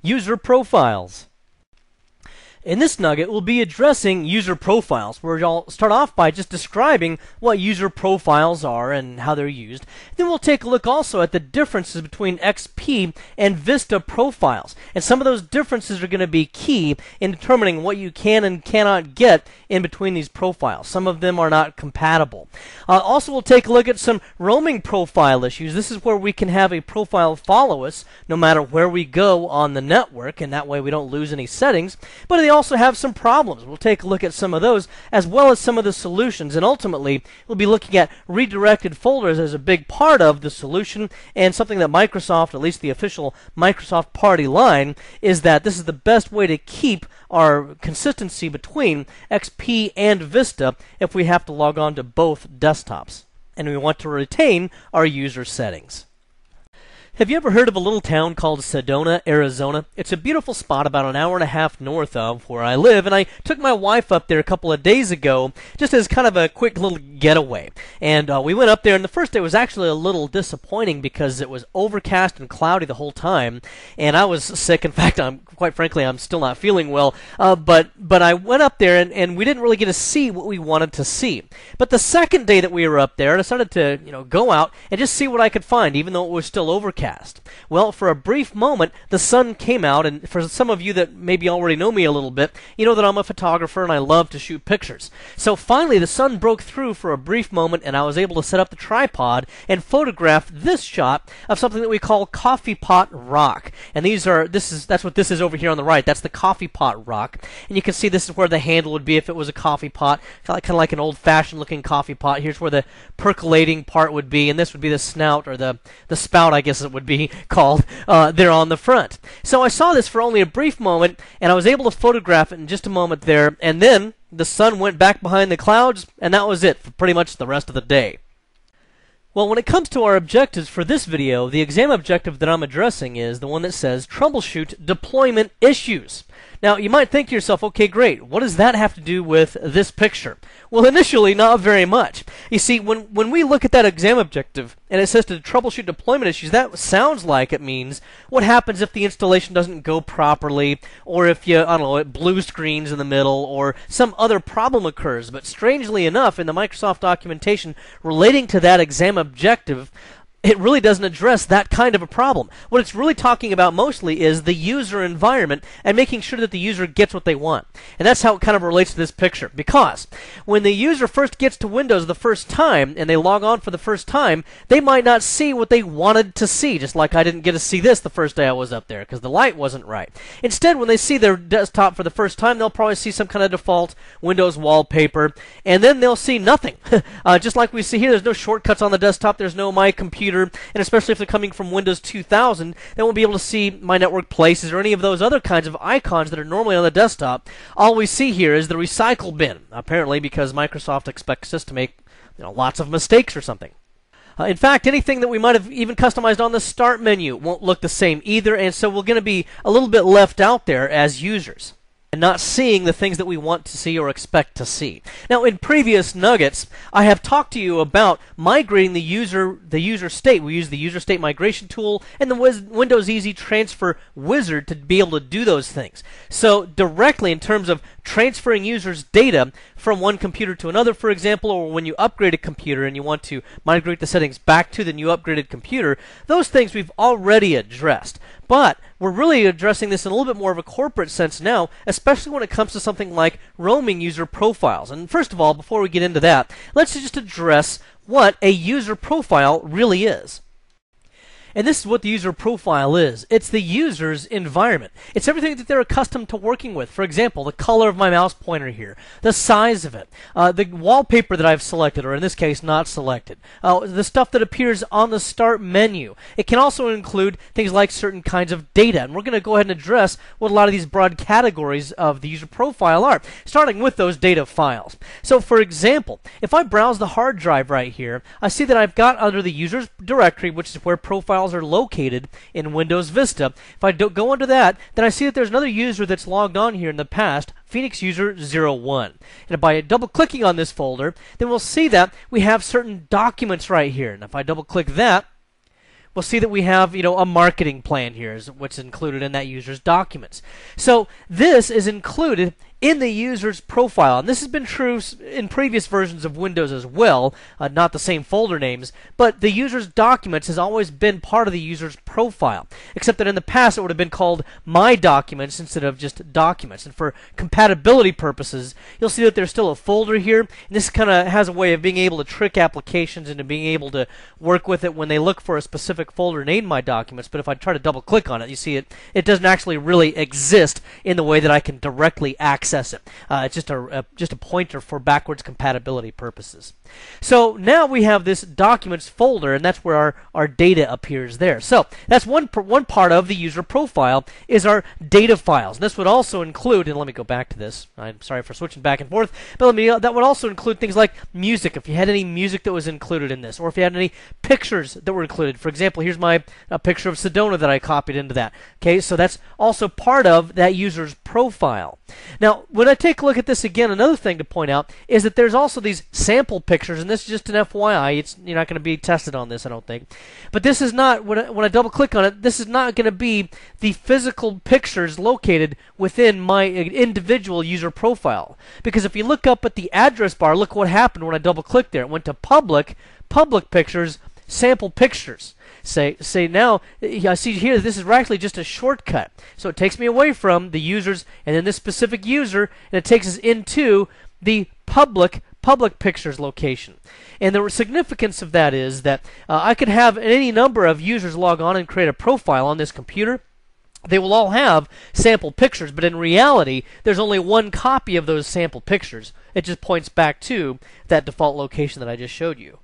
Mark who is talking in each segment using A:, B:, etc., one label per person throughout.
A: user profiles. In this nugget, we'll be addressing user profiles, where I'll start off by just describing what user profiles are and how they're used. Then we'll take a look also at the differences between XP and Vista profiles. And some of those differences are going to be key in determining what you can and cannot get in between these profiles. Some of them are not compatible. Also, we'll take a look at some roaming profile issues. This is where we can have a profile follow us no matter where we go on the network, and that way we don't lose any settings. But they also have some problems. We'll take a look at some of those as well as some of the solutions, and ultimately we'll be looking at redirected folders as a big part of the solution, and something that Microsoft, at least the official Microsoft party line, is that this is the best way to keep our consistency between XP and Vista if we have to log on to both desktops, and we want to retain our user settings. Have you ever heard of a little town called Sedona, Arizona? It's a beautiful spot about an hour and a half north of where I live, and I took my wife up there a couple of days ago just as kind of a quick little getaway. And we went up there, and the first day was actually a little disappointing because it was overcast and cloudy the whole time, and I was sick. In fact, quite frankly, I'm still not feeling well, but I went up there, and we didn't really get to see what we wanted to see. But the second day that we were up there, I decided to go out and just see what I could find, even though it was still overcast. Well, for a brief moment, the sun came out, and for some of you that maybe already know me a little bit, you know that I'm a photographer and I love to shoot pictures. So finally, the sun broke through for a brief moment, and I was able to set up the tripod and photograph this shot of something that we call coffee pot rock. And that's what this is over here on the right. That's the coffee pot rock. And you can see this is where the handle would be if it was a coffee pot, kind of like an old-fashioned looking coffee pot. Here's where the percolating part would be, and this would be the snout, or the spout, I guess it would be called, there on the front. So I saw this for only a brief moment, and I was able to photograph it in just a moment there, and then the sun went back behind the clouds, and that was it for pretty much the rest of the day. Well, when it comes to our objectives for this video, the exam objective that I'm addressing is the one that says troubleshoot deployment issues. Now, you might think to yourself, okay, great, what does that have to do with this picture? Well, initially, not very much. You see, when we look at that exam objective, and it says to troubleshoot deployment issues, that sounds like it means what happens if the installation doesn't go properly, or if it blue screens in the middle, or some other problem occurs. But strangely enough, in the Microsoft documentation relating to that exam objective, it really doesn't address that kind of a problem. What it's really talking about mostly is the user environment and making sure that the user gets what they want. And that's how it kind of relates to this picture. Because when the user first gets to Windows the first time and they log on for the first time, they might not see what they wanted to see, just like I didn't get to see this the first day I was up there because the light wasn't right. Instead, when they see their desktop for the first time, they'll probably see some kind of default Windows wallpaper, and then they'll see nothing. Just like we see here, there's no shortcuts on the desktop, there's no My Computer, and especially if they're coming from Windows 2000, they won't be able to see My Network Places or any of those other kinds of icons that are normally on the desktop. All we see here is the recycle bin, apparently because Microsoft expects us to make lots of mistakes or something. In fact, anything that we might have even customized on the Start menu won't look the same either, and so we're going to be a little bit left out there as users and not seeing the things that we want to see or expect to see. Now, in previous nuggets, I have talked to you about migrating the user state. We use the user state migration tool and the Windows Easy Transfer Wizard to be able to do those things. So directly in terms of transferring users' data from one computer to another, for example, or when you upgrade a computer and you want to migrate the settings back to the new upgraded computer, those things we've already addressed. But we're really addressing this in a little bit more of a corporate sense now, especially when it comes to something like roaming user profiles. And first of all, before we get into that, let's just address what a user profile really is. And this is what the user profile is. It's the user's environment. It's everything that they're accustomed to working with. For example, the color of my mouse pointer here, the size of it, the wallpaper that I've selected, or in this case, not selected, the stuff that appears on the Start menu. It can also include things like certain kinds of data. And we're going to go ahead and address what a lot of these broad categories of the user profile are, starting with those data files. So, for example, if I browse the hard drive right here, I see that I've got under the users directory, which is where profiles are located in Windows Vista. If I go under that, then I see that there's another user that's logged on here in the past, Phoenix User 01. And by double-clicking on this folder, then we'll see that we have certain documents right here. And if I double-click that, we'll see that we have, a marketing plan here is what's included in that user's documents. So this is included in the user's profile. And this has been true in previous versions of Windows as well, not the same folder names, but the user's documents has always been part of the user's profile, except that in the past it would have been called My Documents instead of just Documents. And for compatibility purposes, you'll see that there's still a folder here, and this kind of has a way of being able to trick applications into being able to work with it when they look for a specific folder named My Documents. But if I try to double click on it, you see it doesn't actually really exist in the way that I can directly access it. It's just a pointer for backwards compatibility purposes. So now we have this documents folder, and that's where our data appears there. So that's one part of the user profile is our data files. And this would also include, and let me go back to this. I'm sorry for switching back and forth, but that would also include things like music, if you had any music that was included in this, or if you had any pictures that were included. For example, here's my picture of Sedona that I copied into that. Okay, so that's also part of that user's profile. Now, when I take a look at this again, another thing to point out is that there's also these sample pictures, and this is just an FYI. You're not going to be tested on this, I don't think. But this is not, when I double click on it, this is not going to be the physical pictures located within my individual user profile. Because if you look up at the address bar, look what happened when I double clicked there. It went to public pictures, sample pictures. Say now, I see here this is actually just a shortcut. So it takes me away from the users and then this specific user, and it takes us into the public pictures location. And the significance of that is that I could have any number of users log on and create a profile on this computer. They will all have sample pictures, but in reality, there's only one copy of those sample pictures. It just points back to that default location that I just showed you.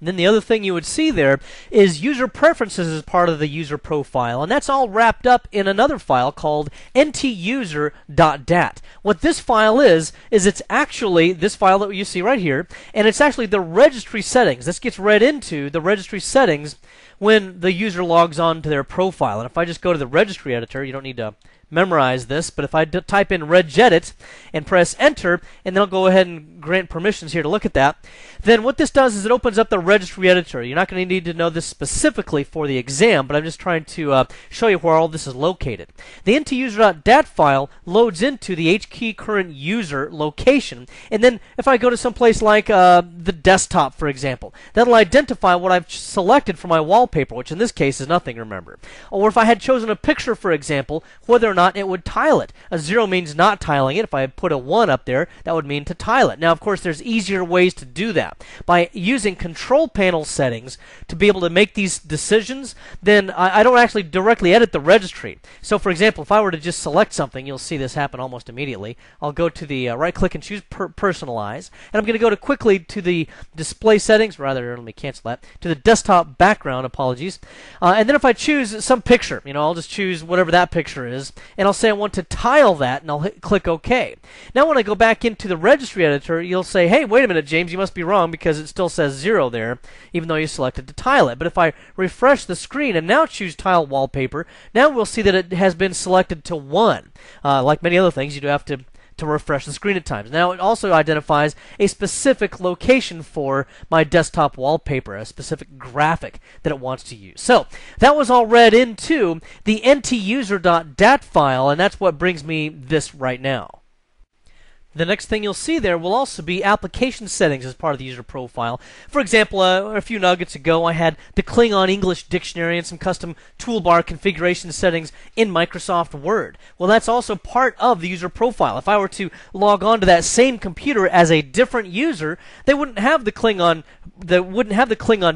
A: And then the other thing you would see there is user preferences as part of the user profile, and that's all wrapped up in another file called ntuser.dat. What this file is it's actually this file that you see right here, and it's actually the registry settings. This gets read into the registry settings when the user logs on to their profile. And if I just go to the registry editor, you don't need to memorize this, but if I type in regedit and press enter, and then I'll go ahead and grant permissions here to look at that, then what this does is it opens up the registry editor. You're not going to need to know this specifically for the exam, but I'm just trying to show you where all this is located. The ntuser.dat file loads into the HKey current user location, and then if I go to someplace like the desktop, for example, that'll identify what I've selected for my wallpaper, which in this case is nothing, remember. Or if I had chosen a picture, for example, whether or not it would tile it. A 0 means not tiling it. If I put a 1 up there, that would mean to tile it. Now, of course, there's easier ways to do that. By using control panel settings to be able to make these decisions, then I don't actually directly edit the registry. So, for example, if I were to just select something, you'll see this happen almost immediately. I'll go to the right-click and choose Personalize, and I'm going to go quickly to the display settings, rather, let me cancel that, to the desktop background, apologies. And then if I choose some picture, I'll just choose whatever that picture is, and I'll say I want to tile that, and I'll click OK. Now when I go back into the registry editor, you'll say, hey, wait a minute, James, you must be wrong because it still says 0 there, even though you selected to tile it. But if I refresh the screen and now choose Tile Wallpaper, now we'll see that it has been selected to 1. Like many other things, you do have to refresh the screen at times. Now it also identifies a specific location for my desktop wallpaper, a specific graphic that it wants to use. So that was all read into the ntuser.dat file, and that's what brings me this right now. The next thing you'll see there will also be application settings as part of the user profile. For example, a few nuggets ago, I had the Klingon English Dictionary and some custom toolbar configuration settings in Microsoft Word. Well, that's also part of the user profile. If I were to log on to that same computer as a different user, they wouldn't have the Klingon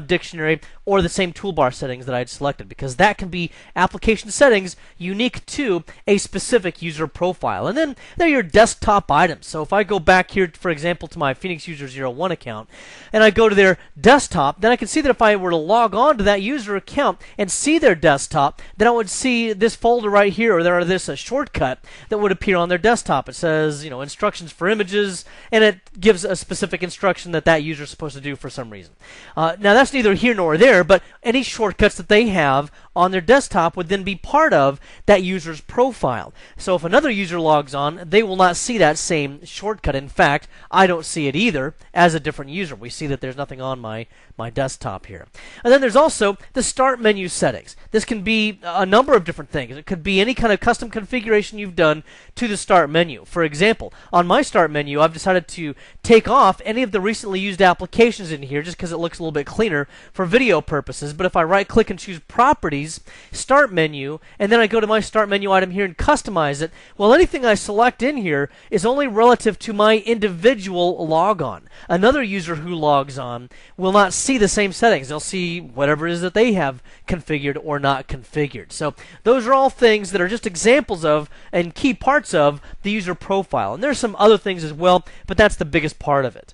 A: Dictionary or the same toolbar settings that I had selected, because that can be application settings unique to a specific user profile. And then there are your desktop items. So if I go back here, for example, to my Phoenix User 01 account, and I go to their desktop, then I can see that if I were to log on to that user account and see their desktop, then I would see this folder right here, or there are this shortcut that would appear on their desktop. It says, instructions for images, and it gives a specific instruction that that user is supposed to do for some reason. Now that's neither here nor there, but any shortcuts that they have on their desktop would then be part of that user's profile. So if another user logs on, they will not see that same shortcut. In fact, I don't see it either as a different user. We see that there's nothing on my desktop here. And then there's also the start menu settings. This can be a number of different things. It could be any kind of custom configuration you've done to the start menu. For example, on my start menu, I've decided to take off any of the recently used applications in here just because it looks a little bit cleaner for video purposes. But if I right click and choose Properties, Start Menu, and then I go to my start menu item here and customize it, well, anything I select in here is only relative to my individual logon. Another user who logs on will not see the same settings. They'll see whatever it is that they have configured or not configured. So those are all things that are just examples of and key parts of the user profile. And there's some other things as well, but that's the biggest part of it.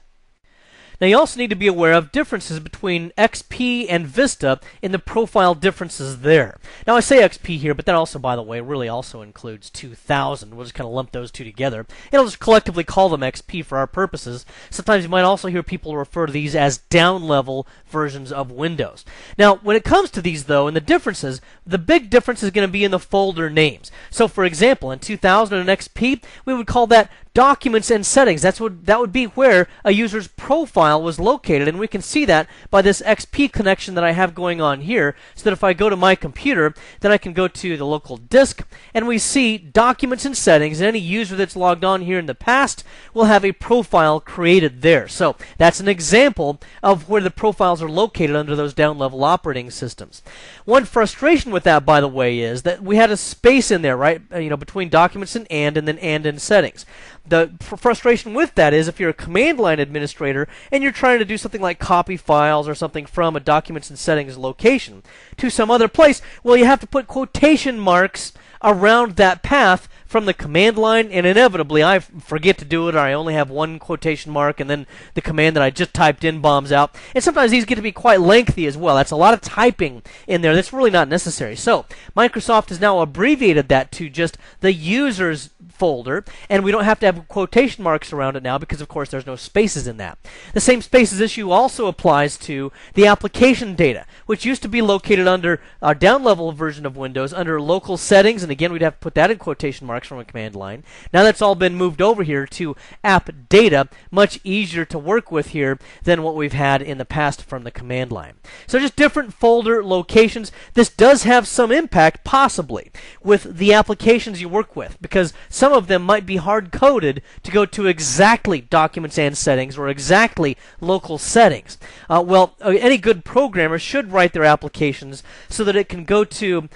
A: Now you also need to be aware of differences between XP and Vista in the profile differences there. Now I say XP here, but that also, by the way, really also includes 2000. We'll just kind of lump those two together. And I'll just collectively call them XP for our purposes. Sometimes you might also hear people refer to these as down-level versions of Windows. Now, when it comes to these, though, and the differences, the big difference is going to be in the folder names. So, for example, in 2000 and XP, we would call that Documents and Settings. That would be where a user's profile was located, and we can see that by this XP connection that I have going on here, so that if I go to my computer, then I can go to the local disk, and we see Documents and Settings, and any user that's logged on here in the past will have a profile created there. So that's an example of where the profiles are located under those down-level operating systems. One frustration with that, by the way, is that we had a space in there, right? Between Documents and then and in Settings. The frustration with that is if you're a command line administrator and you're trying to do something like copy files or something from a Documents and Settings location to some other place, well, you have to put quotation marks around that path from the command line, and inevitably I forget to do it, or I only have one quotation mark, and then the command that I just typed in bombs out. And sometimes these get to be quite lengthy as well. That's a lot of typing in there that's really not necessary. So Microsoft has now abbreviated that to just the users folder, and we don't have to have quotation marks around it now because, of course, there's no spaces in that. The same spaces issue also applies to the application data, which used to be located under our down-level version of Windows under local settings, and again, we'd have to put that in quotation marks from a command line. Now that's all been moved over here to app data, much easier to work with here than what we've had in the past from the command line. So just different folder locations. This does have some impact, possibly, with the applications you work with, because some of them might be hard-coded to go to exactly Documents and Settings or exactly local settings. Any good programmer should write their applications so that it can go to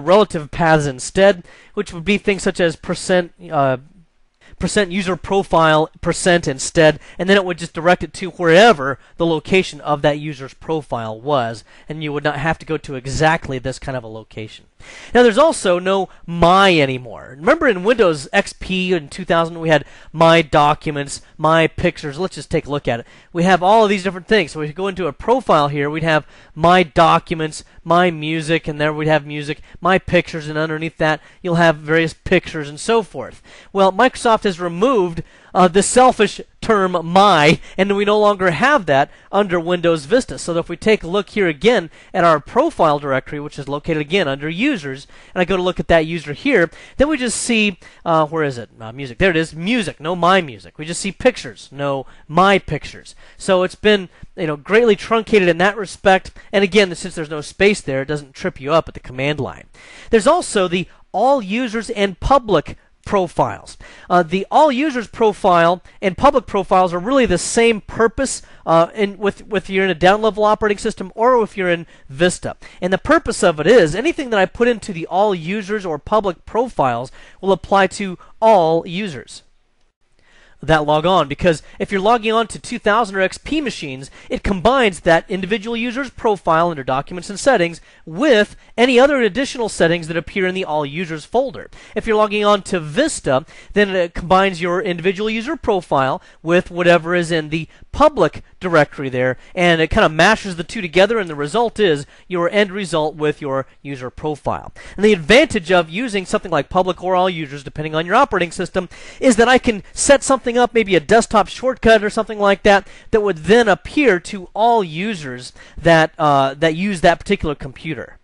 A: relative paths instead, which would be things such as percent user profile percent instead, and then it would just direct it to wherever the location of that user's profile was, and you would not have to go to exactly this kind of a location. Now there's also no My anymore. Remember in Windows XP in 2000 we had My Documents, My Pictures. Let's just take a look at it. We have all of these different things. So if we go into a profile here, we'd have My Documents, My Music, and there we'd have Music, My Pictures, and underneath that you'll have various pictures and so forth. Well, Microsoft has removed the selfish term My, and we no longer have that under Windows Vista. So that if we take a look here again at our profile directory, which is located again under Users, and I go to look at that user here, then we just see, where is it? Music. There it is, Music, no My Music. We just see Pictures, no My Pictures. So it's been greatly truncated in that respect, and again, since there's no space there, it doesn't trip you up at the command line. There's also the All Users and Public profiles. The all users profile and public profiles are really the same purpose if you're in a down-level operating system or if you're in Vista. And the purpose of it is anything that I put into the all users or public profiles will apply to all users that log on, because if you're logging on to 2000 or XP machines, it combines that individual user's profile under Documents and Settings with any other additional settings that appear in the All Users folder. If you're logging on to Vista, then it combines your individual user profile with whatever is in the public directory there, and it kind of mashes the two together, and the result is your end result with your user profile. And the advantage of using something like public or all users, depending on your operating system, is that I can set something up, maybe a desktop shortcut or something like that, that would then appear to all users that use that particular computer.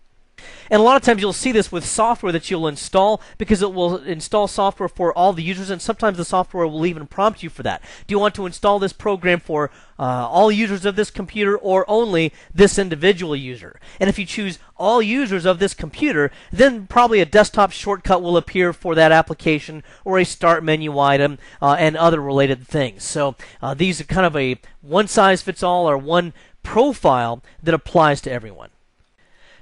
A: And a lot of times you'll see this with software that you'll install, because it will install software for all the users, and sometimes the software will even prompt you for that. Do you want to install this program for all users of this computer or only this individual user? And if you choose all users of this computer, then probably a desktop shortcut will appear for that application, or a start menu item, and other related things. So these are kind of a one-size-fits-all, or one profile that applies to everyone.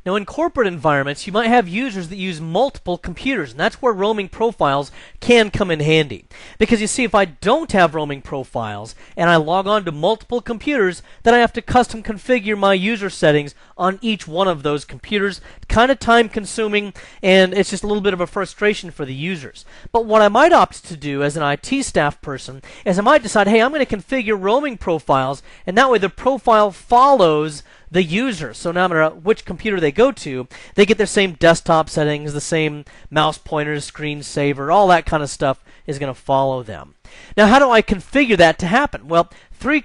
A: Now, in corporate environments, you might have users that use multiple computers, and that's where roaming profiles can come in handy. Because you see, if I don't have roaming profiles, and I log on to multiple computers, then I have to custom configure my user settings on each one of those computers. Kind of time consuming, and it's just a little bit of a frustration for the users. But what I might opt to do as an IT staff person is I might decide, hey, I'm going to configure roaming profiles, and that way the profile follows the user. So no matter which computer they go to, they get their same desktop settings, the same mouse pointers, screensaver, all that kind of stuff is going to follow them. Now, how do I configure that to happen? Well, three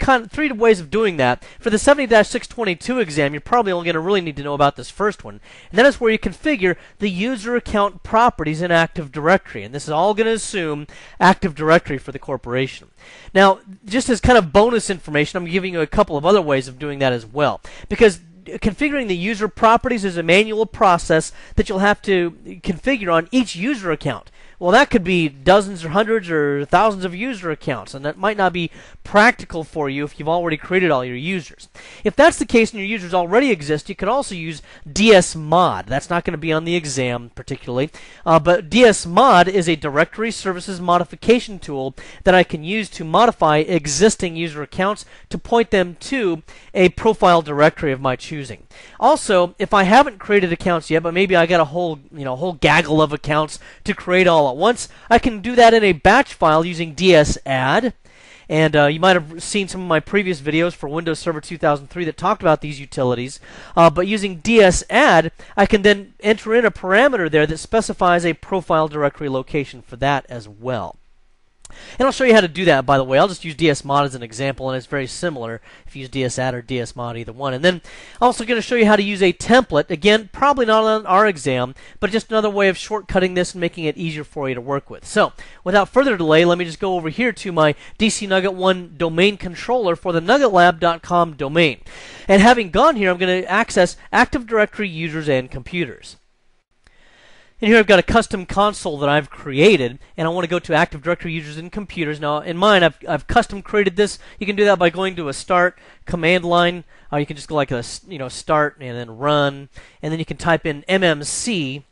A: ways of doing that. For the 70-622 exam, you're probably only going to really need to know about this first one. And that is where you configure the user account properties in Active Directory. And this is all going to assume Active Directory for the corporation. Now, just as kind of bonus information, I'm giving you a couple of other ways of doing that as well. Because configuring the user properties is a manual process that you'll have to configure on each user account. Well, that could be dozens or hundreds or thousands of user accounts, and that might not be practical for you if you've already created all your users. If that's the case and your users already exist, you could also use dsmod. That's not going to be on the exam particularly, but dsmod is a directory services modification tool that I can use to modify existing user accounts to point them to a profile directory of my choosing. Also, if I haven't created accounts yet, but maybe I got a whole gaggle of accounts to create all at once, I can do that in a batch file using dsadd. And you might have seen some of my previous videos for Windows Server 2003 that talked about these utilities. But using dsadd, I can then enter in a parameter there that specifies a profile directory location for that as well. And I'll show you how to do that, by the way. I'll just use dsmod as an example, and it's very similar if you use dsadd or dsmod, either one. And then I'm also going to show you how to use a template. Again, probably not on our exam, but just another way of shortcutting this and making it easier for you to work with. So, without further delay, let me just go over here to my DC Nugget 1 domain controller for the nuggetlab.com domain. And having gone here, I'm going to access Active Directory users and computers. And here I've got a custom console that I've created, and I want to go to Active Directory users and computers. Now, in mine, I've custom created this. You can do that by going to a start command line. You can just go like a start and then run, and then you can type in MMC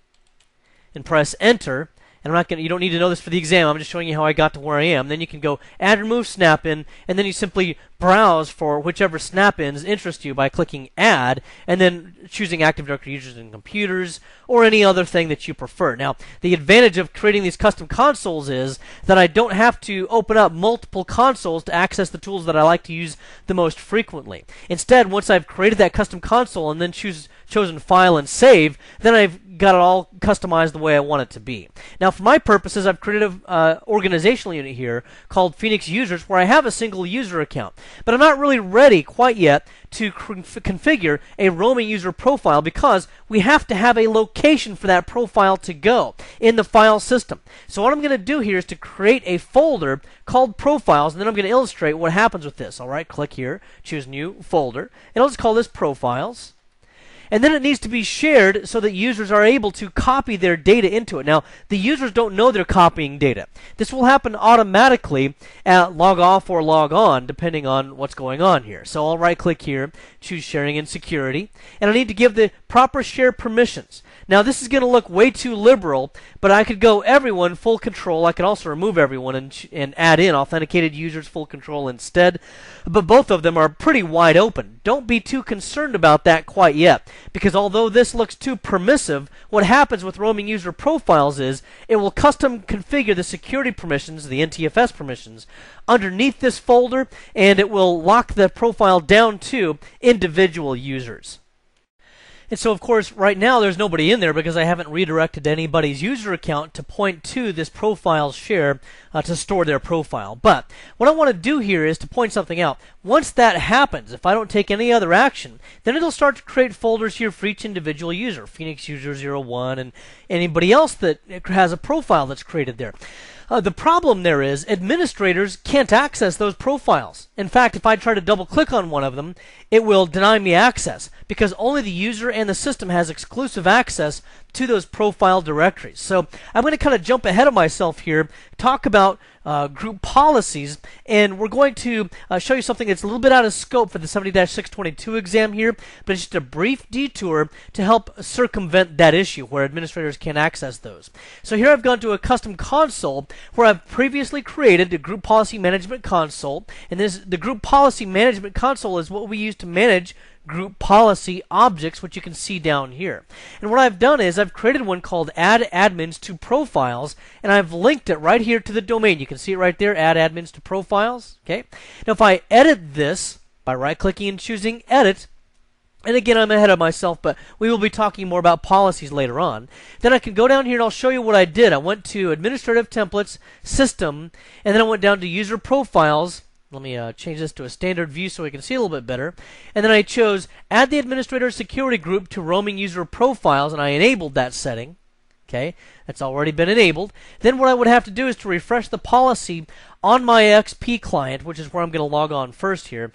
A: and press enter. And you don't need to know this for the exam. I'm just showing you how I got to where I am. Then you can go add, remove, snap-in, and then you simply browse for whichever snap-ins interest you by clicking add, and then choosing Active Directory users and computers, or any other thing that you prefer. Now, the advantage of creating these custom consoles is that I don't have to open up multiple consoles to access the tools that I like to use the most frequently. Instead, once I've created that custom console and then chosen File and Save, then I've got it all customized the way I want it to be. Now, for my purposes, I've created an organizational unit here called Phoenix Users, where I have a single user account. But I'm not really ready quite yet to configure a roaming user profile, because we have to have a location for that profile to go in the file system. So what I'm going to do here is to create a folder called Profiles, and then I'm going to illustrate what happens with this. All right, click here, choose New Folder, and I'll just call this Profiles. And then it needs to be shared so that users are able to copy their data into it. Now, the users don't know they're copying data. This will happen automatically at log off or log on, depending on what's going on here. So I'll right-click here, choose Sharing and Security, and I need to give the proper share permissions. Now, this is going to look way too liberal, but I could go everyone, full control. I could also remove everyone and add in authenticated users, full control instead. But both of them are pretty wide open. Don't be too concerned about that quite yet, because although this looks too permissive, what happens with roaming user profiles is it will custom configure the security permissions, the NTFS permissions, underneath this folder, and it will lock the profile down to individual users. And so, of course, right now there's nobody in there because I haven't redirected anybody's user account to point to this profiles share to store their profile. But what I want to do here is to point something out. Once that happens, if I don't take any other action, then it'll start to create folders here for each individual user, Phoenix user 01 and anybody else that has a profile that's created there. The problem there is administrators can't access those profiles. In fact, if I try to double click on one of them, it will deny me access because only the user and the system has exclusive access to those profile directories. So I'm going to kind of jump ahead of myself here, talk about group policies, and we're going to show you something that's a little bit out of scope for the 70-622 exam here, but it's just a brief detour to help circumvent that issue where administrators can't access those. So here I've gone to a custom console where I've previously created a group policy management console, and the group policy management console is what we use to manage group policy objects, which you can see down here. And what I've done is I've created one called Add Admins to Profiles, and I've linked it right here to the domain. You can see it right there, Add Admins to Profiles. Okay. Now if I edit this by right-clicking and choosing Edit, and again, I'm ahead of myself, but we will be talking more about policies later on. Then I can go down here and I'll show you what I did. I went to Administrative Templates, System, and then I went down to User Profiles. Let me change this to a standard view so we can see a little bit better. And then I chose Add the Administrator Security Group to Roaming User Profiles, and I enabled that setting. Okay, that's already been enabled. Then what I would have to do is to refresh the policy on my XP client, which is where I'm going to log on first here.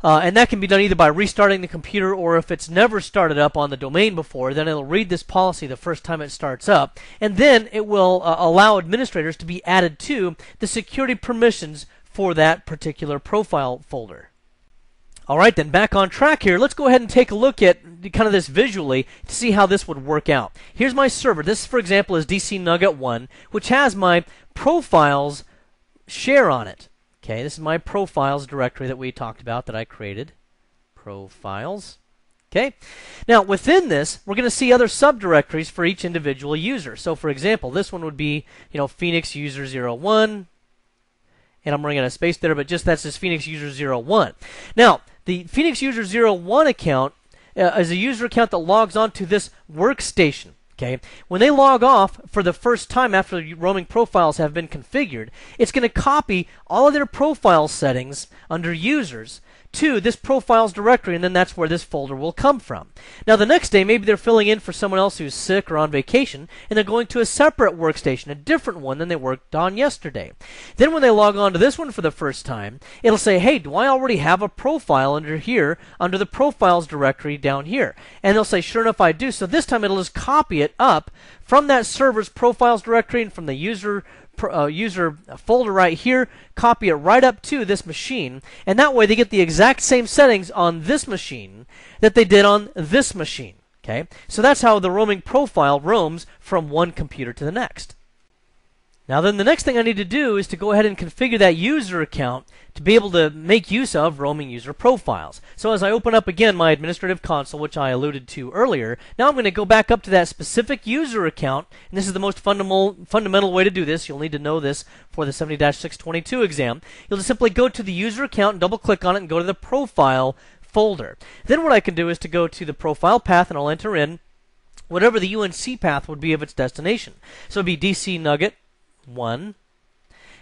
A: And that can be done either by restarting the computer, or if it's never started up on the domain before, then it'll read this policy the first time it starts up. And then it will allow administrators to be added to the security permissions for that particular profile folder. Alright, then back on track here. Let's go ahead and take a look at kind of this visually to see how this would work out. Here's my server. This, for example, is DC Nugget 1, which has my profiles share on it. Okay, this is my profiles directory that we talked about that I created. Profiles. Okay. Now, within this, we're going to see other subdirectories for each individual user. So, for example, this one would be, Phoenix user 01. And I'm running out of space there, but that's just Phoenix user 01. Now, the Phoenix user 01 account is a user account that logs onto this workstation. Okay, when they log off for the first time after roaming profiles have been configured, it's going to copy all of their profile settings under users to this profiles directory, and then that's where this folder will come from. Now the next day, maybe they're filling in for someone else who's sick or on vacation, and they're going to a separate workstation, a different one than they worked on yesterday. Then when they log on to this one for the first time, it'll say, hey, do I already have a profile under here, under the profiles directory down here? And they'll say, sure enough, I do. So this time it'll just copy it up from that server's profiles directory and from the user folder right here, copy it right up to this machine, and that way they get the exact same settings on this machine that they did on this machine. Okay, so that's how the roaming profile roams from one computer to the next. Now then, the next thing I need to do is to go ahead and configure that user account to be able to make use of roaming user profiles. So as I open up again my administrative console, which I alluded to earlier, now I'm going to go back up to that specific user account, and this is the most fundamental way to do this. You'll need to know this for the 70-622 exam. You'll just simply go to the user account and double click on it and go to the profile folder. Then what I can do is to go to the profile path, and I'll enter in whatever the UNC path would be of its destination. So it'd be DC Nugget 1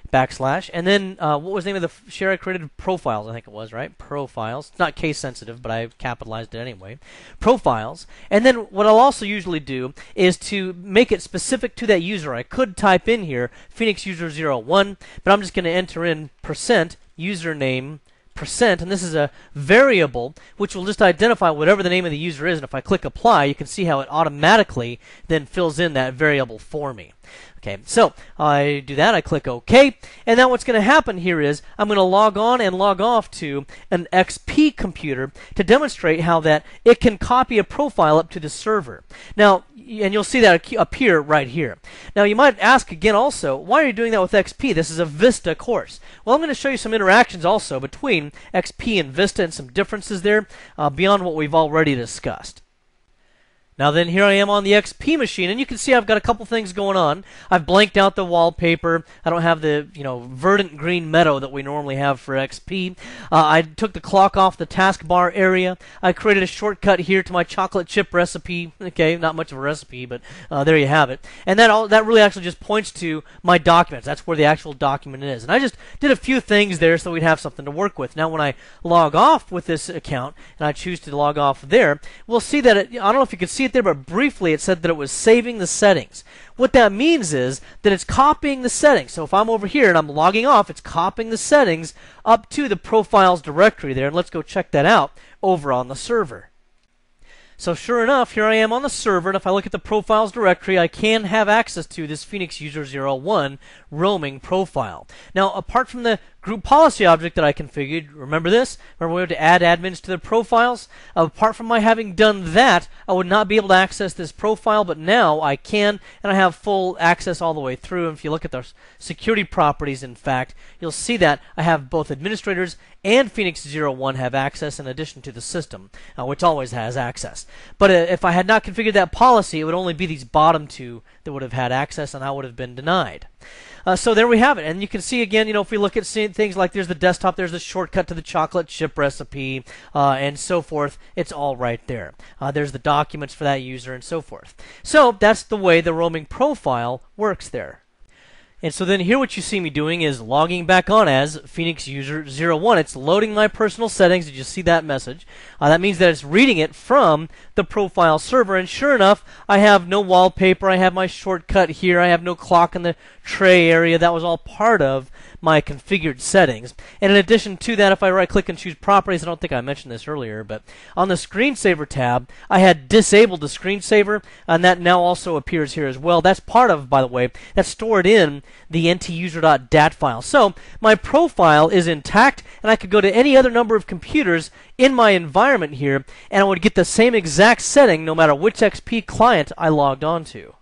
A: / and then what was the name of the share I created? Profiles, I think it was, right? Profiles. It's not case sensitive, but I capitalized it anyway. Profiles. And then what I'll also usually do is to make it specific to that user. I could type in here Phoenix user 01, but I'm just going to enter in %username %, and this is a variable which will just identify whatever the name of the user is, and if I click apply, you can see how it automatically then fills in that variable for me. Okay, so I do that, I click OK, and now what's going to happen here is I'm going to log on and log off to an XP computer to demonstrate how that it can copy a profile up to the server. Now, and you'll see that appear right here. Now, you might ask again also, why are you doing that with XP? This is a Vista course. Well, I'm going to show you some interactions also between XP and Vista and some differences there beyond what we've already discussed. Now then, here I am on the XP machine, and you can see I've got a couple things going on. I've blanked out the wallpaper. I don't have the, verdant green meadow that we normally have for XP. I took the clock off the taskbar area. I created a shortcut here to my chocolate chip recipe. Okay, not much of a recipe, but there you have it. And that really actually just points to my documents. That's where the actual document is. And I just did a few things there so we'd have something to work with. Now, when I log off with this account, and I choose to log off there, we'll see that I don't know if you can see it there, but briefly it said that it was saving the settings. What that means is that it's copying the settings. So if I'm over here and I'm logging off, it's copying the settings up to the profiles directory there. And let's go check that out over on the server. So sure enough, here I am on the server, and if I look at the profiles directory, I can have access to this Phoenix User 01 roaming profile. Now, apart from the group policy object that I configured, remember this? Remember we had to add admins to the profiles? Apart from my having done that, I would not be able to access this profile, but now I can, and I have full access all the way through. And if you look at the security properties, in fact, you'll see that I have both administrators and Phoenix 01 have access in addition to the system, which always has access. But if I had not configured that policy, it would only be these bottom two that would have had access, and I would have been denied. So there we have it. And you can see again, if we look at things like there's the desktop, there's the shortcut to the chocolate chip recipe, and so forth. It's all right there. There's the documents for that user and so forth. So that's the way the roaming profile works there. And so then here what you see me doing is logging back on as Phoenix User 01. It's loading my personal settings. Did you see that message? That means that it's reading it from the profile server. And sure enough, I have no wallpaper. I have my shortcut here. I have no clock in the tray area. That was all part of my configured settings. And in addition to that, if I right-click and choose Properties, I don't think I mentioned this earlier, but on the Screensaver tab, I had disabled the screensaver, and that now also appears here as well. That's part of, by the way, that's stored in the ntuser.dat file. So my profile is intact, and I could go to any other number of computers in my environment here, and I would get the same exact setting no matter which XP client I logged onto.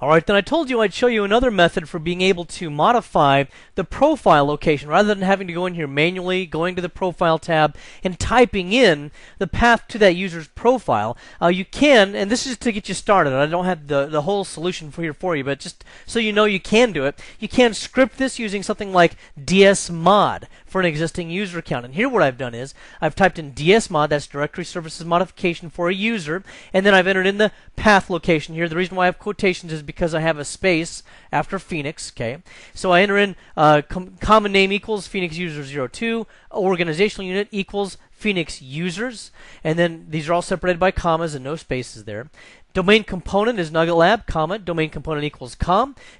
A: Alright, then I told you I'd show you another method for being able to modify the profile location. Rather than having to go in here manually, going to the profile tab, and typing in the path to that user's profile, you can, and this is to get you started. I don't have the whole solution here for you, but just so you know you can do it, you can script this using something like dsmod for an existing user account. And here what I've done is, I've typed in dsmod, that's directory services modification for a user, and then I've entered in the path location here. The reason why I have quotations is because I have a space after Phoenix, okay? So I enter in common name equals Phoenix User 02, organizational unit equals Phoenix Users, and then these are all separated by commas and no spaces there. Domain component is Nugget Lab, comma, domain component equals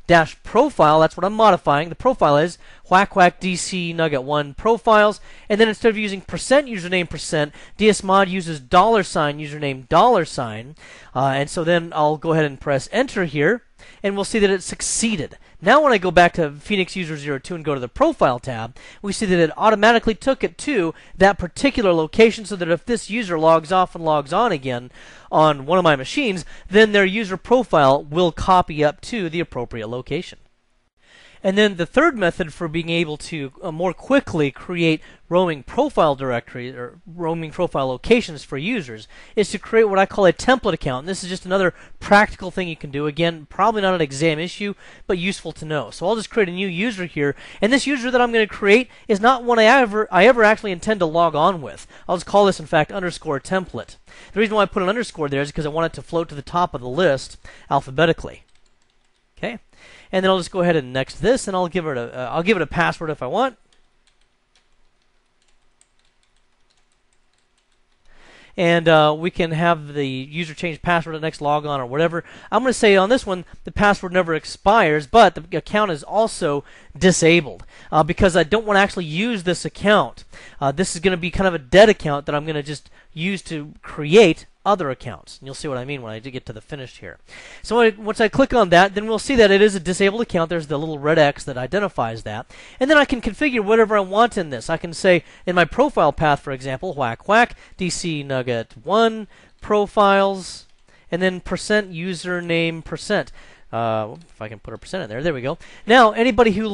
A: dash profile, that's what I'm modifying. The profile is whack DC Nugget 1 profiles, and then instead of using %username dsmod uses $username and so then I'll go ahead and press enter here, and we'll see that it succeeded. Now when I go back to Phoenix User 02 and go to the Profile tab, we see that it automatically took it to that particular location, so that if this user logs off and logs on again on one of my machines, then their user profile will copy up to the appropriate location. And then the third method for being able to more quickly create roaming profile directories or roaming profile locations for users is to create what I call a template account. And this is just another practical thing you can do. Again, probably not an exam issue, but useful to know. So I'll just create a new user here, and this user that I'm going to create is not one I ever actually intend to log on with. I'll just call this, in fact, _template. The reason why I put an underscore there is because I want it to float to the top of the list alphabetically. Okay. And then I'll just go ahead and next this, and I'll give it a password if I want. And we can have the user change password at next logon or whatever. I'm going to say on this one the password never expires, but the account is also disabled because I don't want to actually use this account. This is going to be kind of a dead account that I'm going to just use to create other accounts. And you'll see what I mean when I get to the finished here. So once I click on that, then we'll see that it is a disabled account. There's the little red X that identifies that. And then I can configure whatever I want in this. I can say in my profile path, for example, whack DC Nugget 1 profiles, and then %username %. if I can put a percent in there, there we go. Now, anybody who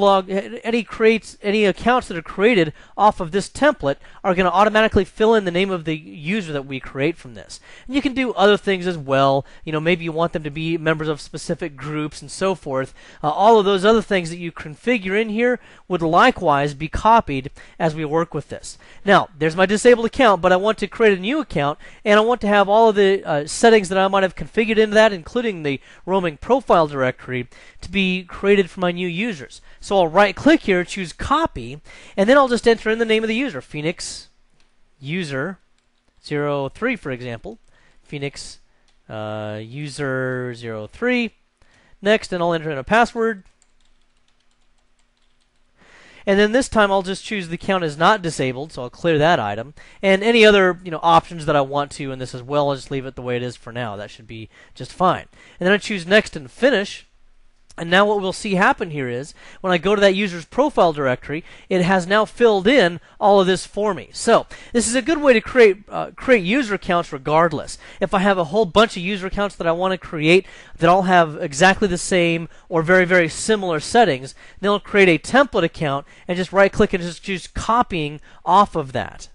A: creates any accounts that are created off of this template are going to automatically fill in the name of the user that we create from this. And you can do other things as well. You know, maybe you want them to be members of specific groups and so forth. All of those other things that you configure in here would likewise be copied as we work with this. Now, there's my disabled account, but I want to create a new account, and I want to have all of the settings that I might have configured into that, including the roaming profile directory, to be created for my new users. So I'll right click here, choose copy, and then I'll just enter in the name of the user, Phoenix user 03, for example. Phoenix user 03. Next, and I'll enter in a password. And then this time I'll just choose the account is not disabled, so I'll clear that item. And any other options that I want to in this as well, I'll just leave it the way it is for now. That should be just fine. And then I choose next and finish. And now what we'll see happen here is, when I go to that user's profile directory, it has now filled in all of this for me. So this is a good way to create user accounts regardless. If I have a whole bunch of user accounts that I want to create that all have exactly the same or very, very similar settings, then I'll create a template account and just right-click and just choose copying off of that.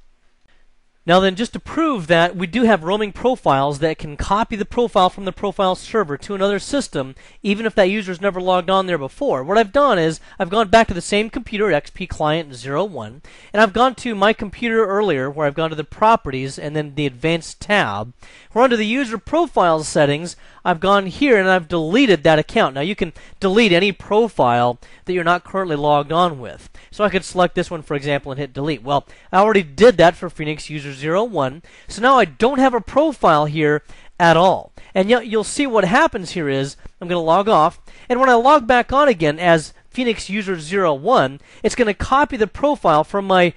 A: Now then, just to prove that we do have roaming profiles that can copy the profile from the profile server to another system, even if that user's never logged on there before, what I've done is I've gone back to the same computer, XP Client 01, and I've gone to my computer earlier, where I've gone to the Properties and then the Advanced tab. Where under the User Profiles settings, I've gone here and I've deleted that account. Now you can delete any profile that you're not currently logged on with. So I could select this one, for example, and hit delete. Well, I already did that for Phoenix User 01, so now I don't have a profile here at all. And yet you'll see what happens here is, I'm going to log off, and when I log back on again as Phoenix User 01, it's going to copy the profile from my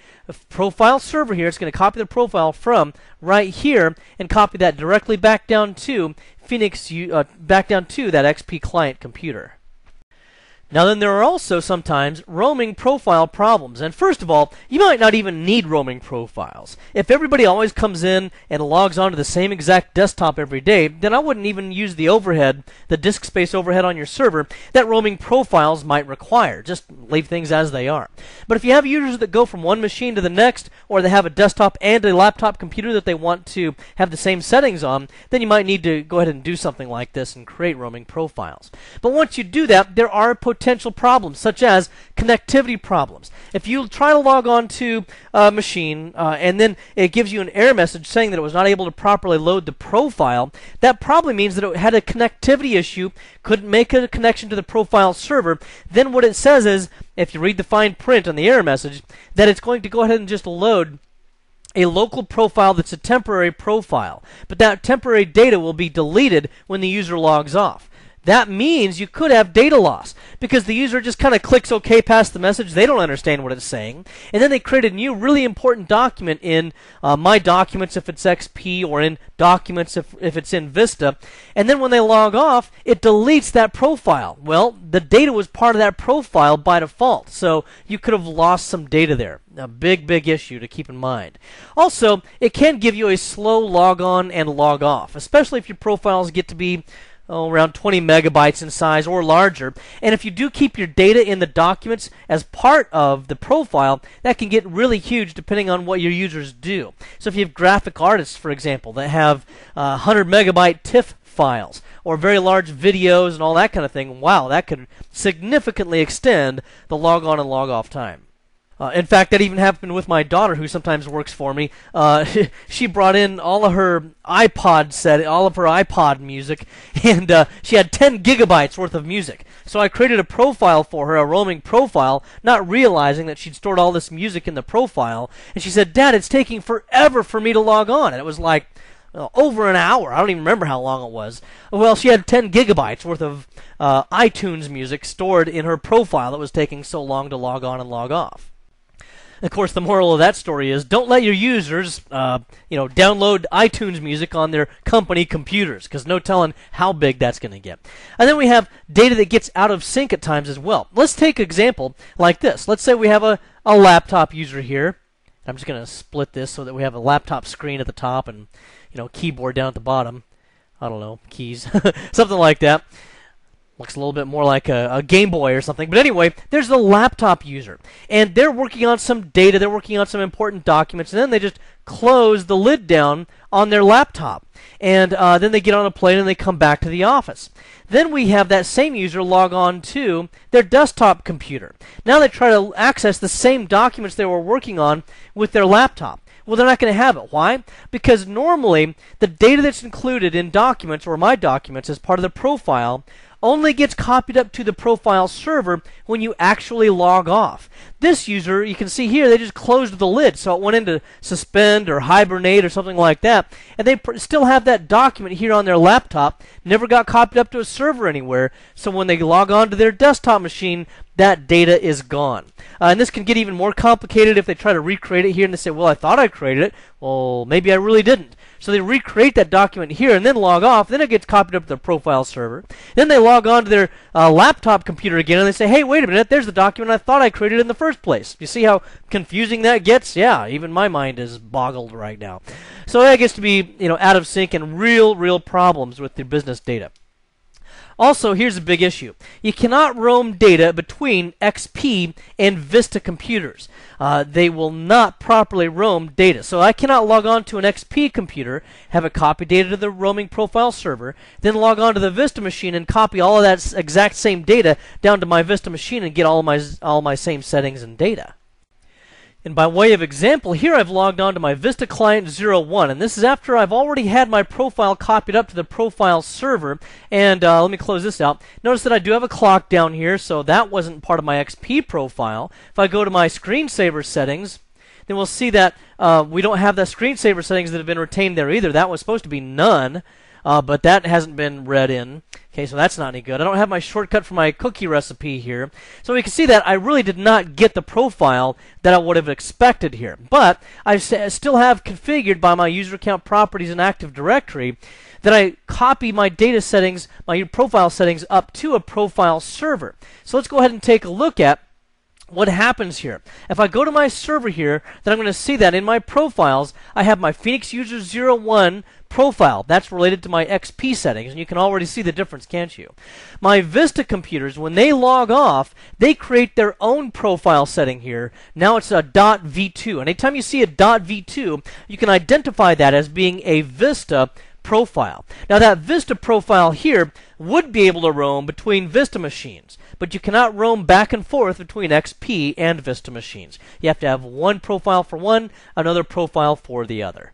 A: profile server here. It's going to copy the profile from right here and copy that directly back down to back down to that XP Client computer. Now then, there are also sometimes roaming profile problems. And first of all, you might not even need roaming profiles. If everybody always comes in and logs onto the same exact desktop every day, then I wouldn't even use the overhead, the disk space overhead on your server that roaming profiles might require. Just leave things as they are. But if you have users that go from one machine to the next, or they have a desktop and a laptop computer that they want to have the same settings on, then you might need to go ahead and do something like this and create roaming profiles. But once you do that, there are potential problems, such as connectivity problems. If you try to log on to a machine and then it gives you an error message saying that it was not able to properly load the profile, that probably means that it had a connectivity issue, couldn't make a connection to the profile server. Then what it says is, if you read the fine print on the error message, that it's going to go ahead and just load a local profile that's a temporary profile. But that temporary data will be deleted when the user logs off. That means you could have data loss because the user just kind of clicks OK past the message. They don't understand what it's saying. And then they create a new really important document in My Documents if it's XP, or in Documents if it's in Vista. And then when they log off, it deletes that profile. Well, the data was part of that profile by default. So you could have lost some data there. A big, big issue to keep in mind. Also, it can give you a slow log on and log off, especially if your profiles get to be around 20 megabytes in size or larger. And if you do keep your data in the documents as part of the profile, that can get really huge depending on what your users do. So if you have graphic artists, for example, that have 100 megabyte TIFF files or very large videos and all that kind of thing, wow, that could significantly extend the log on and log off time. In fact, that even happened with my daughter, who sometimes works for me. She brought in all of her iPod music, and she had 10 gigabytes worth of music. So I created a profile for her, a roaming profile, not realizing that she'd stored all this music in the profile. And she said, "Dad, it's taking forever for me to log on." And it was like over an hour. I don't even remember how long it was. Well, she had 10 gigabytes worth of iTunes music stored in her profile that was taking so long to log on and log off. Of course, the moral of that story is don't let your users, download iTunes music on their company computers, because no telling how big that's going to get. And then we have data that gets out of sync at times as well. Let's take an example like this. Let's say we have a laptop user here. I'm just going to split this so that we have a laptop screen at the top and keyboard down at the bottom. I don't know, keys, something like that. Looks a little bit more like a Game Boy or something. But anyway, there's the laptop user. And they're working on some data. They're working on some important documents. And then they just close the lid down on their laptop. And then they get on a plane and they come back to the office. Then we have that same user log on to their desktop computer. Now they try to access the same documents they were working on with their laptop. Well, they're not going to have it. Why? Because normally the data that's included in documents or my documents as part of the profile only gets copied up to the profile server when you actually log off. This user, you can see here, they just closed the lid, so it went into suspend or hibernate or something like that, and they still have that document here on their laptop, never got copied up to a server anywhere, so when they log on to their desktop machine, that data is gone. And this can get even more complicated if they try to recreate it here and they say, well, I thought I created it. Well, maybe I really didn't. So they recreate that document here and then log off. Then it gets copied up to the profile server. Then they log on to their laptop computer again and they say, hey, wait a minute, there's the document I thought I created in the first place. You see how confusing that gets? Yeah, even my mind is boggled right now. So that gets to be, out of sync and real problems with the business data. Also, here's a big issue. You cannot roam data between XP and Vista computers. They will not properly roam data. So I cannot log on to an XP computer, have it copy data to the roaming profile server, then log on to the Vista machine and copy all of that exact same data down to my Vista machine and get all my same settings and data. And by way of example, here I've logged on to my Vista Client 01, and this is after I've already had my profile copied up to the profile server. And let me close this out. Notice that I do have a clock down here, so that wasn't part of my XP profile. If I go to my screensaver settings, then we'll see that we don't have the screensaver settings that have been retained there either. That was supposed to be none, but that hasn't been read in. Okay, so that's not any good. I don't have my shortcut for my cookie recipe here. So we can see that I really did not get the profile that I would have expected here. But I still have configured by my user account properties and Active Directory that I copy my data settings, my profile settings up to a profile server. So let's go ahead and take a look at what happens here. If I go to my server here, then I'm going to see that in my profiles, I have my Phoenix User 01 profile. That's related to my XP settings, and you can already see the difference, can't you? My Vista computers, when they log off, they create their own profile setting here. Now it's a .v2. Anytime you see a .v2, you can identify that as being a Vista profile. Now that Vista profile here would be able to roam between Vista machines, but you cannot roam back and forth between XP and Vista machines. You have to have one profile for one, another profile for the other.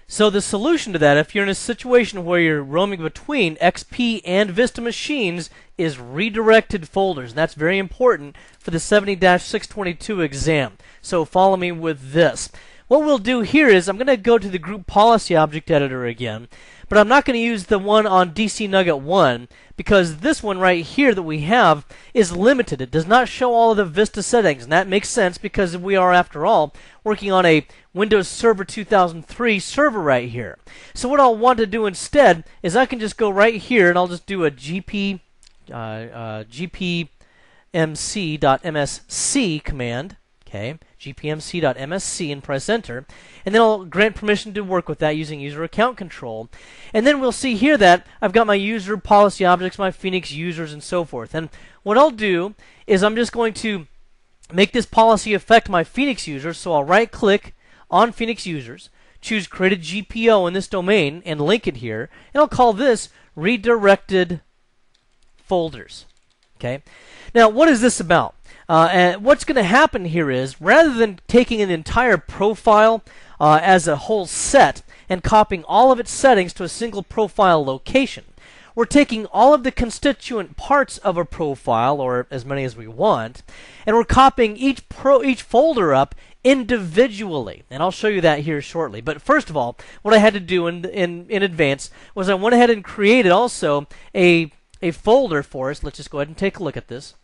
A: So the solution to that, if you're in a situation where you're roaming between XP and Vista machines, is redirected folders. And that's very important for the 70-622 exam. So follow me with this. What we'll do here is I'm going to go to the Group Policy Object Editor again, but I'm not going to use the one on DC Nugget 1 because this one right here that we have is limited. It does not show all of the Vista settings, and that makes sense because we are, after all, working on a Windows Server 2003 server right here. So what I'll want to do instead is I can just go right here and I'll just do a gpmc.msc command. Okay, gpmc.msc and press enter, and then I'll grant permission to work with that using user account control. And then we'll see here that I've got my user policy objects, my Phoenix users, and so forth. And what I'll do is I'm just going to make this policy affect my Phoenix users, so I'll right click on Phoenix users, choose create a GPO in this domain, and link it here, and I'll call this redirected folders. Okay, now what is this about? And what's going to happen here is, rather than taking an entire profile as a whole set and copying all of its settings to a single profile location, we're taking all of the constituent parts of a profile, or as many as we want, and we're copying each folder up individually. And I'll show you that here shortly. But first of all, what I had to do in advance was I went ahead and created also a folder for us. Let's just go ahead and take a look at this.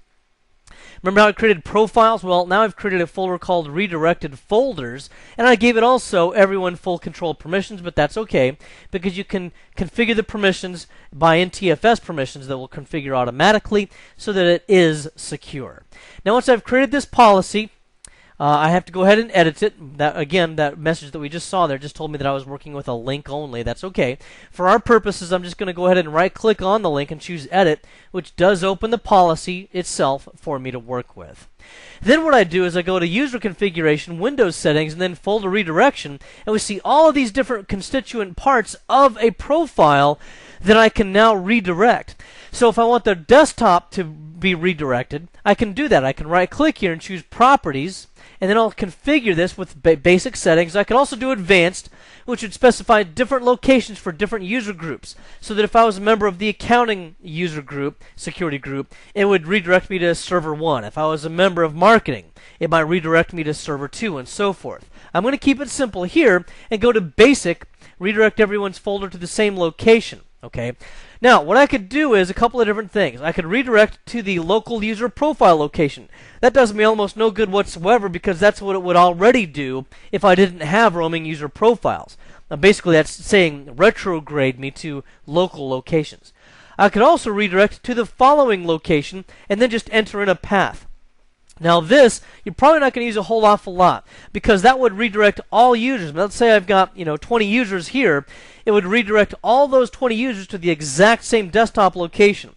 A: Remember how I created profiles? Well, now I've created a folder called redirected folders, and I gave it also everyone full control permissions, but that's okay because you can configure the permissions by NTFS permissions that will configure automatically so that it is secure. Now once I've created this policy, I have to go ahead and edit it. That again, that message that we just saw there just told me that I was working with a link only. That's okay. For our purposes, I'm just going to go ahead and right-click on the link and choose Edit, which does open the policy itself for me to work with. Then what I do is I go to User Configuration, Windows Settings, and then Folder Redirection, and we see all of these different constituent parts of a profile that I can now redirect. So if I want the desktop to be redirected, I can do that. I can right-click here and choose Properties, and then I'll configure this with basic settings. I can also do Advanced, which would specify different locations for different user groups, so that if I was a member of the accounting user group, security group, it would redirect me to server 1. If I was a member of marketing, it might redirect me to server 2, and so forth. I'm going to keep it simple here and go to Basic, redirect everyone's folder to the same location. Okay. Now, what I could do is a couple of different things. I could redirect to the local user profile location. That does me almost no good whatsoever because that's what it would already do if I didn't have roaming user profiles. Now, basically, that's saying retrograde me to local locations. I could also redirect to the following location and then just enter in a path. Now this, you're probably not going to use a whole awful lot because that would redirect all users. Let's say I've got 20 users here. It would redirect all those 20 users to the exact same desktop location.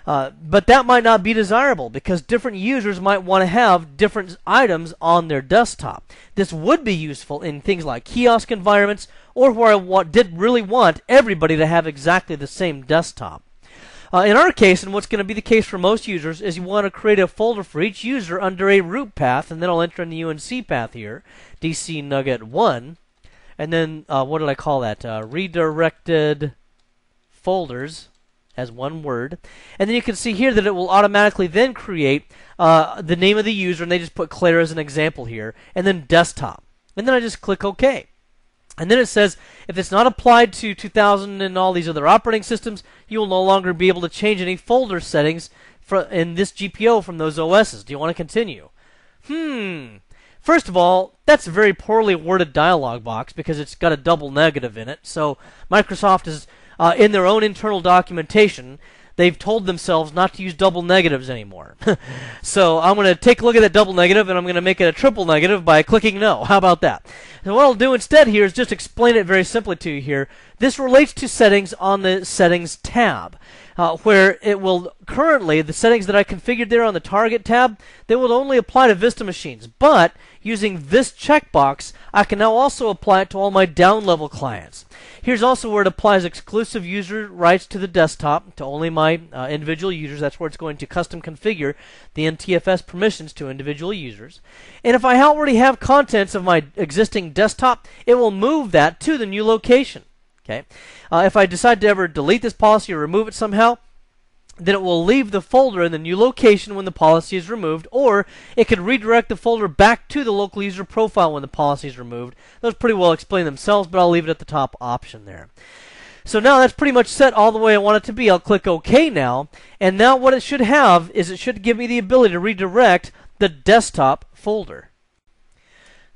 A: But that might not be desirable because different users might want to have different items on their desktop. This would be useful in things like kiosk environments or where I did really want everybody to have exactly the same desktop. In our case, and what's going to be the case for most users, is you want to create a folder for each user under a root path, and then I'll enter in the UNC path here, DC Nugget 1, and then, what did I call that? Redirected folders as one word. And then you can see here that it will automatically then create the name of the user, and they just put Claire as an example here, and then desktop. And then I just click OK. And then it says, if it's not applied to 2000 and all these other operating systems, you will no longer be able to change any folder settings in this GPO from those OSs. Do you want to continue? First of all, that's a very poorly worded dialog box because it's got a double negative in it. So Microsoft is, in their own internal documentation, they've told themselves not to use double negatives anymore. So I'm going to take a look at that double negative, and I'm going to make it a triple negative by clicking no. How about that? So what I'll do instead here is just explain it very simply to you here. This relates to settings on the Settings tab, where it will currently, the settings that I configured there on the Target tab, they will only apply to Vista machines. But using this checkbox, I can now also apply it to all my down-level clients. Here's also where it applies exclusive user rights to the desktop, to only my individual users. That's where it's going to custom configure the NTFS permissions to individual users. And if I already have contents of my existing desktop, it will move that to the new location. Okay. If I decide to ever delete this policy or remove it somehow, then it will leave the folder in the new location when the policy is removed, or it could redirect the folder back to the local user profile when the policy is removed. Those pretty well explain themselves, but I'll leave it at the top option there. So now that's pretty much set all the way I want it to be. I'll click OK now, and now what it should have is it should give me the ability to redirect the desktop folder.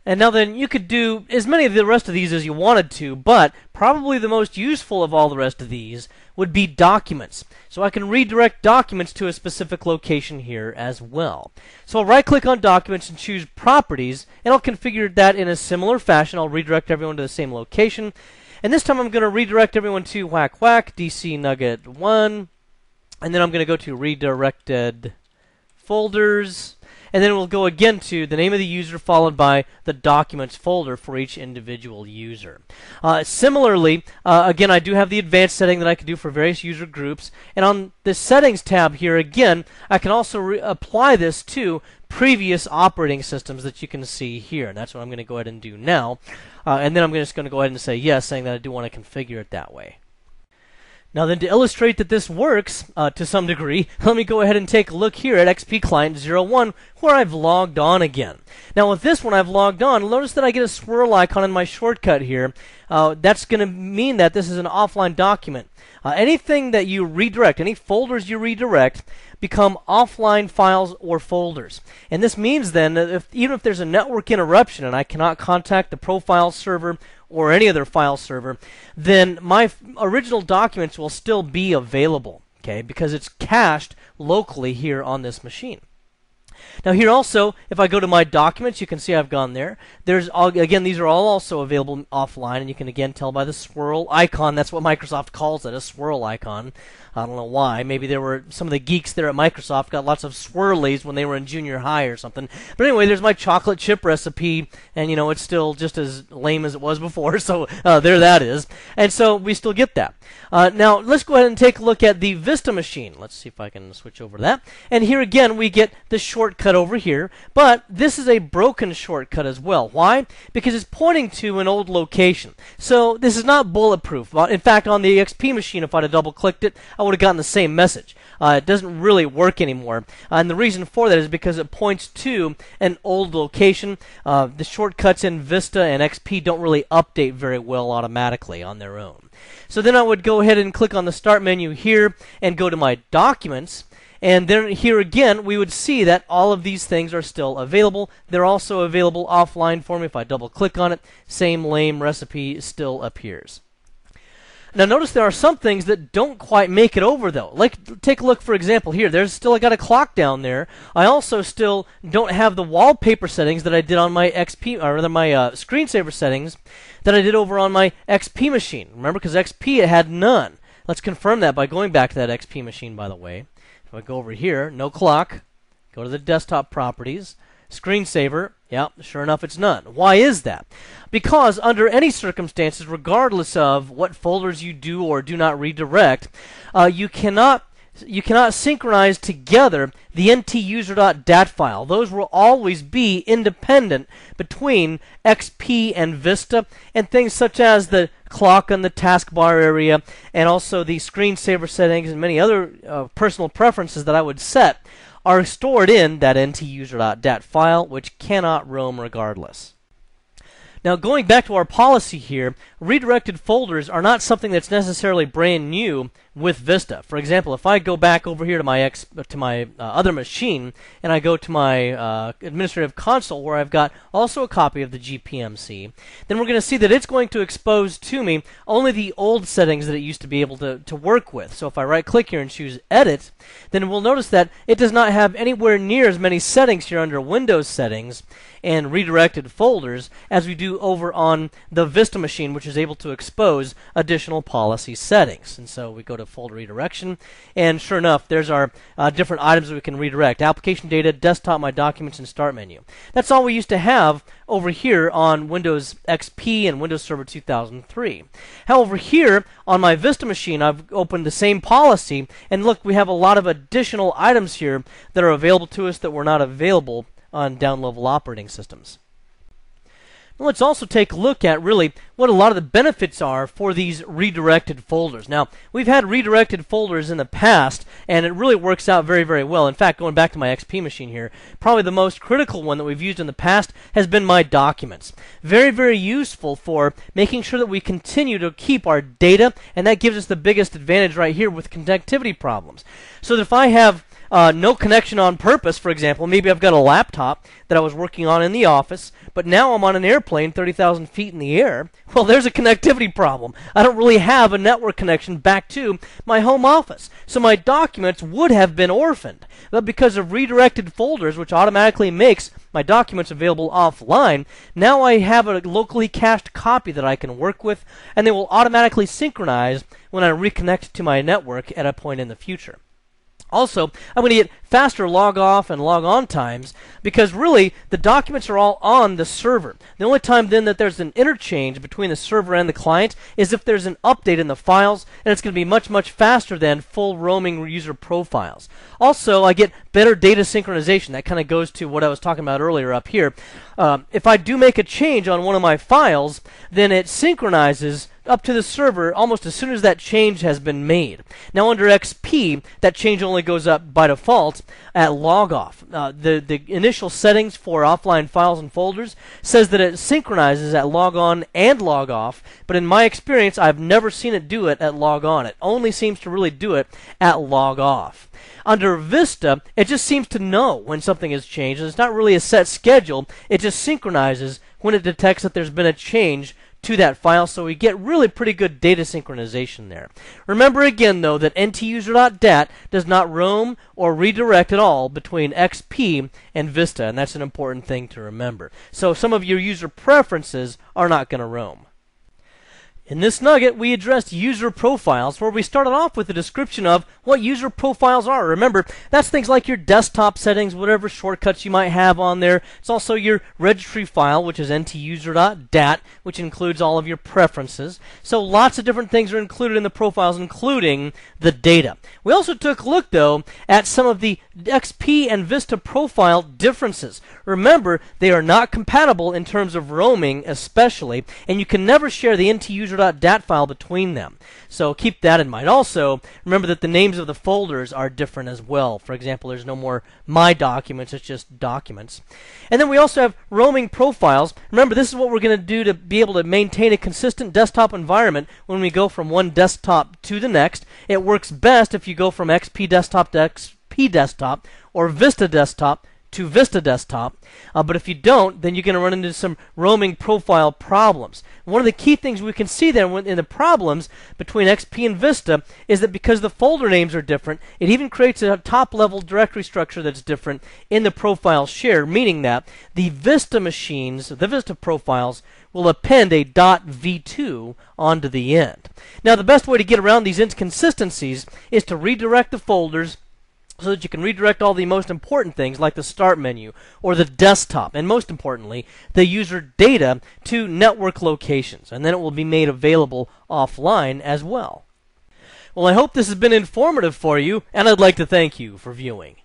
A: And now then, you could do as many of the rest of these as you wanted to, but probably the most useful of all the rest of these would be documents. So I can redirect documents to a specific location here as well. So I'll right-click on Documents and choose Properties, and I'll configure that in a similar fashion. I'll redirect everyone to the same location. And this time I'm going to redirect everyone to whack whack, DC Nugget 1, and then I'm going to go to Redirected Folders. And then we'll go again to the name of the user followed by the documents folder for each individual user. Similarly, again, I do have the advanced setting that I can do for various user groups. And on the settings tab here, again, I can also apply this to previous operating systems that you can see here. And that's what I'm going to go ahead and do now. And then I'm just going to go ahead and say yes, saying that I do want to configure it that way. Now then, to illustrate that this works to some degree, let me go ahead and take a look here at XP Client 01 where I've logged on again. Now with this one I've logged on, notice that I get a swirl icon in my shortcut here. That's going to mean that this is an offline document. Anything that you redirect, any folders you redirect, become offline files or folders. And this means then that even if there's a network interruption and I cannot contact the profile server or any other file server, then my original documents will still be available, okay, because it's cached locally here on this machine. Now here also, if I go to my documents, you can see I've gone there. Again, these are all also available offline, and you can again tell by the swirl icon. That's what Microsoft calls it, a swirl icon. I don't know why. Maybe there were some of the geeks there at Microsoft got lots of swirlies when they were in junior high or something. But anyway, there's my chocolate chip recipe, and it's still just as lame as it was before. So there that is. And so we still get that. Now let's go ahead and take a look at the Vista machine. Let's see if I can switch over to that. And here again we get the shortcut over here, but this is a broken shortcut as well. Why? Because it's pointing to an old location. So this is not bulletproof. In fact, on the XP machine, if I'd have double-clicked it, I would have gotten the same message. It doesn't really work anymore. And the reason for that is because it points to an old location. The shortcuts in Vista and XP don't really update very well automatically on their own. So then I would go ahead and click on the Start menu here and go to my Documents. And then here again, we would see that all of these things are still available. They're also available offline for me. If I double-click on it, same lame recipe still appears. Now notice there are some things that don't quite make it over though. Like, take a look for example here. I got a clock down there. I also still don't have the wallpaper settings that I did on my XP, or rather my screensaver settings that I did over on my XP machine. Remember, because XP it had none. Let's confirm that by going back to that XP machine, by the way. If I go over here, no clock, go to the desktop properties, screensaver, yeah, sure enough it's none. Why is that? Because under any circumstances, regardless of what folders you do or do not redirect, you cannot synchronize together the ntuser.dat file. Those will always be independent between XP and Vista, and things such as the clock on the taskbar area, and also the screensaver settings and many other personal preferences that I would set are stored in that ntuser.dat file, which cannot roam regardless. Now, going back to our policy here, redirected folders are not something that's necessarily brand new with Vista. For example, if I go back over here to my other machine, and I go to my administrative console where I've got also a copy of the GPMC, then we're going to see that it's going to expose to me only the old settings that it used to be able to work with. So if I right-click here and choose Edit, then we'll notice that it does not have anywhere near as many settings here under Windows Settings and redirected folders as we do over on the Vista machine, which is able to expose additional policy settings. And so we go to folder redirection, and sure enough, there's our different items that we can redirect: application data, desktop, my documents, and start menu. That's all we used to have over here on Windows XP and Windows Server 2003. However, here on my Vista machine, I've opened the same policy, and look, we have a lot of additional items here that are available to us that were not available on down-level operating systems. Now let's also take a look at really what a lot of the benefits are for these redirected folders. Now, we've had redirected folders in the past, and it really works out very, very well. In fact, going back to my XP machine here, probably the most critical one that we've used in the past has been my documents. Very, very useful for making sure that we continue to keep our data, and that gives us the biggest advantage right here with connectivity problems. So that if I have no connection on purpose, for example, maybe I've got a laptop that I was working on in the office, but now I'm on an airplane 30,000 feet in the air. Well, there's a connectivity problem. I don't really have a network connection back to my home office. So my documents would have been orphaned. But because of redirected folders, which automatically makes my documents available offline, now I have a locally cached copy that I can work with, and they will automatically synchronize when I reconnect to my network at a point in the future. Also, I'm going to get faster log off and log on times because really the documents are all on the server. The only time then that there's an interchange between the server and the client is if there's an update in the files, and it's going to be much, much faster than full roaming user profiles. Also, I get better data synchronization. That kind of goes to what I was talking about earlier up here. If I do make a change on one of my files, then it synchronizes up to the server almost as soon as that change has been made. Now under XP, that change only goes up by default at logoff. The initial settings for offline files and folders says that it synchronizes at logon and logoff, but in my experience, I've never seen it do it at logon. It only seems to really do it at logoff. Under Vista, it just seems to know when something has changed. It's not really a set schedule. It just synchronizes when it detects that there's been a change to that file, so we get really pretty good data synchronization there. Remember again, though, that ntuser.dat does not roam or redirect at all between XP and Vista, and that's an important thing to remember. So some of your user preferences are not going to roam. In this nugget, we addressed user profiles, where we started off with a description of what user profiles are. Remember, that's things like your desktop settings, whatever shortcuts you might have on there. It's also your registry file, which is ntuser.dat, which includes all of your preferences. So lots of different things are included in the profiles, including the data. We also took a look, though, at some of the XP and Vista profile differences. Remember, they are not compatible in terms of roaming, especially, and you can never share the ntuser.dat file between them. So keep that in mind. Also, remember that the names of the folders are different as well. For example, there's no more My Documents, it's just Documents. And then we also have roaming profiles. Remember, this is what we're going to do to be able to maintain a consistent desktop environment when we go from one desktop to the next. It works best if you go from XP Desktop to XP Desktop or Vista Desktop to Vista Desktop, but if you don't, then you're going to run into some roaming profile problems. One of the key things we can see there in the problems between XP and Vista is that because the folder names are different, it even creates a top-level directory structure that's different in the profile share, meaning that the Vista machines, the Vista profiles, will append a .v2 onto the end. Now, the best way to get around these inconsistencies is to redirect the folders so that you can redirect all the most important things like the start menu or the desktop, and most importantly, the user data to network locations, and then it will be made available offline as well. Well, I hope this has been informative for you, and I'd like to thank you for viewing.